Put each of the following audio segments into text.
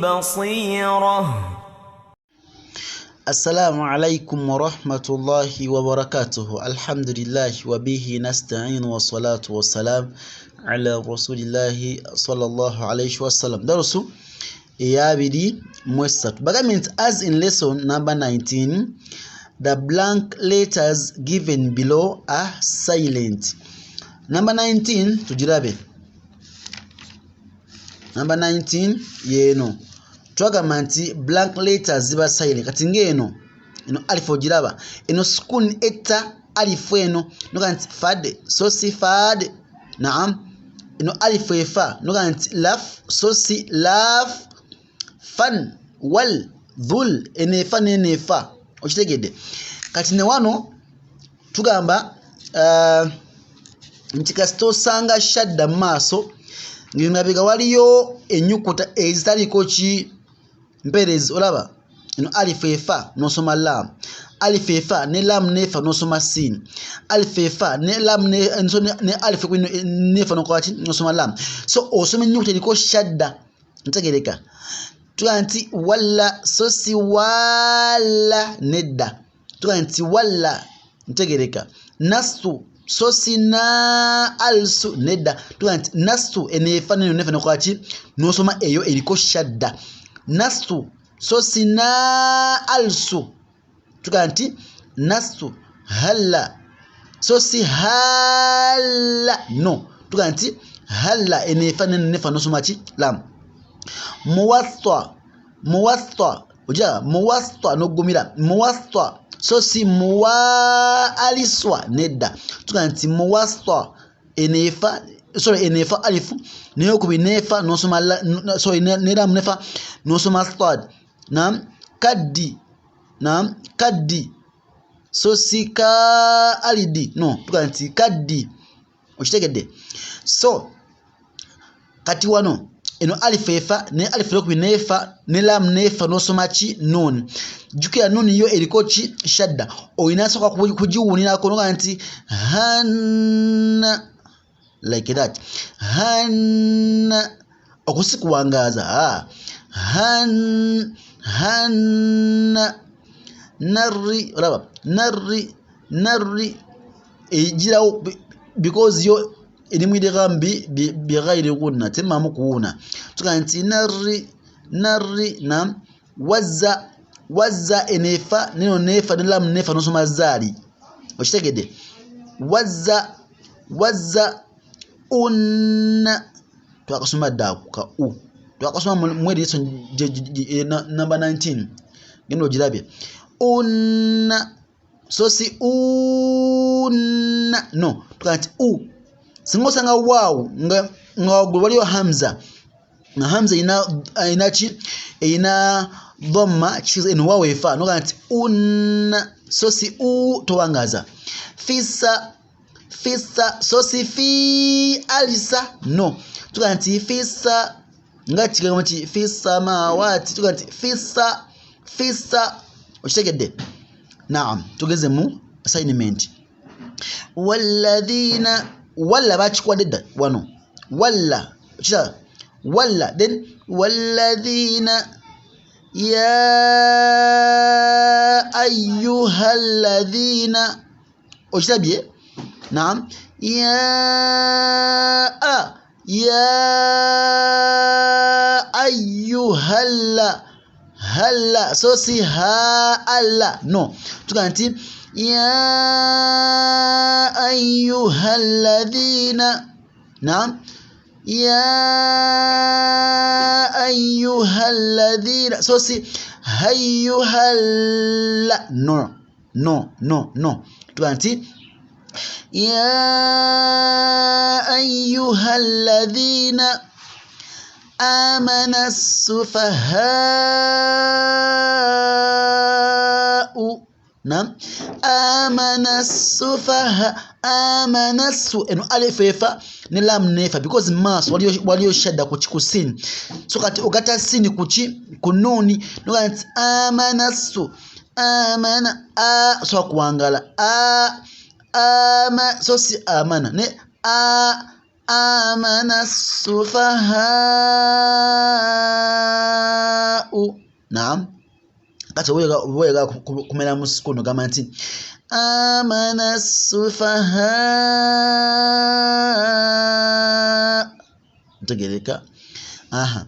بصيرة. السلام عليكم ورحمة الله وبركاته. الحمد لله وبه نستعين والصلاة والسلام على رسول الله صلى الله عليه وسلم. درس Yabidi Mwesat. Baga means as in lesson number 19, the blank letters given below are silent. Number 19 tujirabe. Number 19 yeno. Twagamba nti blank letters ziba silent. Kati ngeno eno alif ogiraba. Eno sukun etta alif eno noga nti fad so si fad. Naam. Eno alif efa noga nti laf so si laf. Fan wal dhul enefa nenefa okitegedde. Kati ne wano tugamba nti kasitosanga shadda maaso ng'emabega waliyo ennyukuta ezitaliko ki mperezi. Olaba eno alif efa n'osoma lam, alif efa ne lam nefa n'osoma sin, alif efa ne lam ne alif nefa n'osoma lam. So osoma ennyukuta eriko shadda ntegereka. Tuga nti walla so si walla nedda. Tuga nti walla ntegereka. Nastu so si na alsu nedda. Tuga nti nastu enefa neno nefa nokwaki nosoma eyo eriko shadda. Nastu so si na alsu. Tuga nti nastu halla so si halla no. Tuga nti halla enefa neno nefa nosoma ki lam. Muwasta oja muwasta no gumira muwasta so si muwa aliswa nedda. Tuga nti muwasta enefa alif neyo kubi nefa no soma nera nefa no soma stad. Nam kaddi so si ka alidi no. Tuga nti kaddi okitegedde. So kati wano eno alif efa ne alif lokubi nefa ne lam nefa nosoma ki nun. Jukira nun yo eriko ki shadda. Oyina soka kujiwunira konoga nti hanna like that. Hanna okusikuwangaza hanna narri. Olaba narri ejirawo because yo elimwide gambi bighairi gunna temamu kuuna. Tuga nti narri na wazza enefa neno nefa ne lam nefa nosoma zali okitegedde. Wazza unna twakasoma ddaku ka u twakasoma mwedi yeso number 19 ngeno ogirabye unna so si unna no. Tuga nti u singosa nga wow nga waliyo hamza na hamza ina ki ina dhamma chize eno wawe efa noga nti unna so si u towangaza. Fisa so si fi alisa no. Tuga nti fisa nga kigambo ki fisa mawati. Tuga nti fisa okitegedde. Naam tugeze mu assignment. Walladhina walla bakikwadde wano walla kira walla then walladhina ya ayyuhalladhina okitabye. Naam ya ayyuhalla halla so si ha alla no. Tuga nti ya ayyuhalladhina. Naam ya ayyuhalladhina so si hayyuhalla no. Tuga nti ya ayyuhalladhina amana sufaha'u. Naam amana sufaha amana su eno alif efa ne lam nefa because mas waliyo shadda kusin. So kati ogata sin kuchi kununi noga nti amana su amana a so kuangala ama so si amana ne amana sufaha naam kati boyega kumera musikuno gamba nti amana sufaha ntegereka aha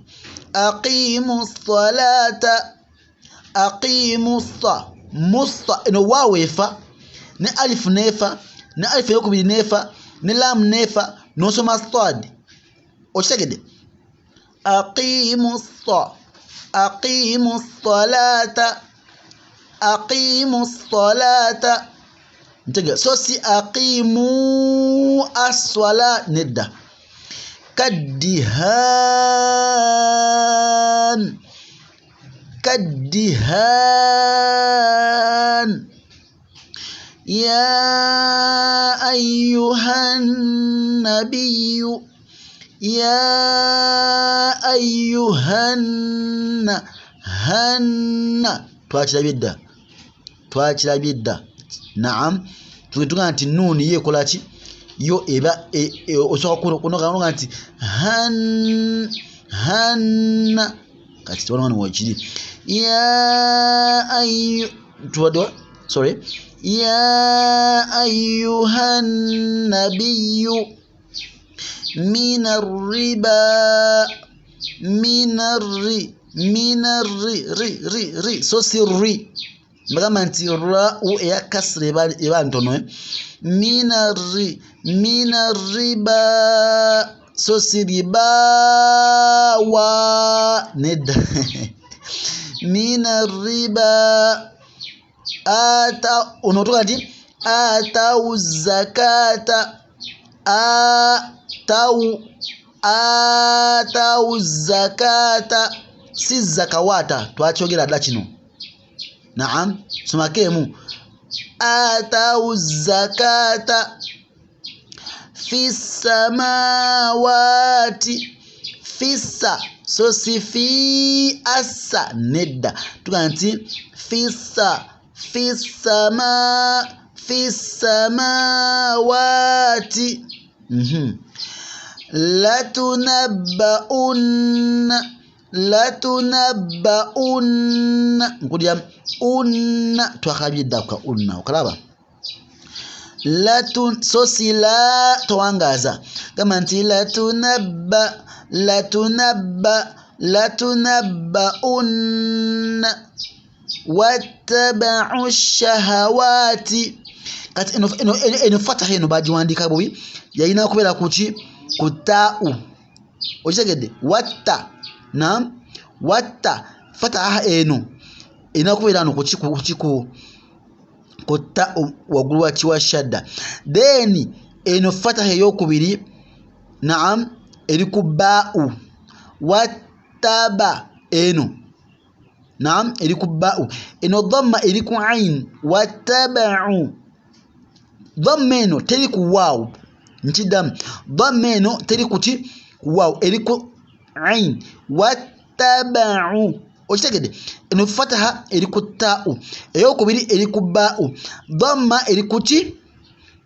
aqimu ssalata musta eno wawefa ne alif nefa ne alif yokubiri nefa ne lam nefa nosoma stad okitegedde aqimu ssalata ntegera so si aqimu as-sala nedda kaddihan ya ayyuhan nabiyyu hanna twakirabye dda naam tugetuga nti nuuni yekola ki yo eba osobola kunoga nti hanna kati tubona wano wakiri ya ayyuhan nabiyyu min ar-riba so sirri bagamba nti ra'u eya kasra eba ntono min ar-riba so siriba wa nedda min ar-riba ata onotoka nti atau zakata atau zakata si zakawata twakyogera dda kino naam somakemu atau zakata fi samawati fissa so si fi assa nedda tuga nti fi samawati latunabba'unna nkudya unna twakabyedda kwa unna okalaba so si la towangaza gamba nti latunabba'unna wattaba'u shahawati kati eno fataha eno bagiwandika bubi yalina kubeera kuki ku ta'u okitegedde watta fataha eno erina kubeera no kukiku ku ta'u waggulu wakiwa shadda then eno fataha eyokubiri naam eri ku ba'u wattaba eno naam eri ku ba'u eno dhamma eri ku ain wattaba'u dhamma eno teri ku waaw nkiddamu dhamma eno teri kuki ku waaw eri ku ain wattaba'u okitegedde eno fataha eri ku ta'u eyokubiri eri ku ba'u dhamma eri kuki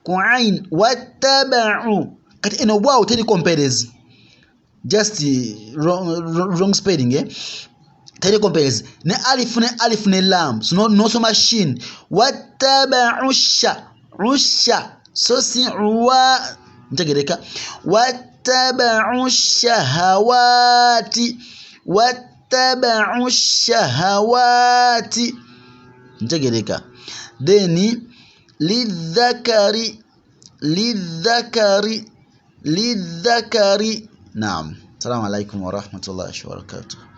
ku ain wattaba'u kati eno waaw teri comparison just wrong spelling teri comparison ne alif ne lam so no so machine wattaba'u usha so si wa ntegereka wattaba'u shahawati ntegereka then lidhakari naam. Assalamu alaikum warahmatullahi wabarakatuh.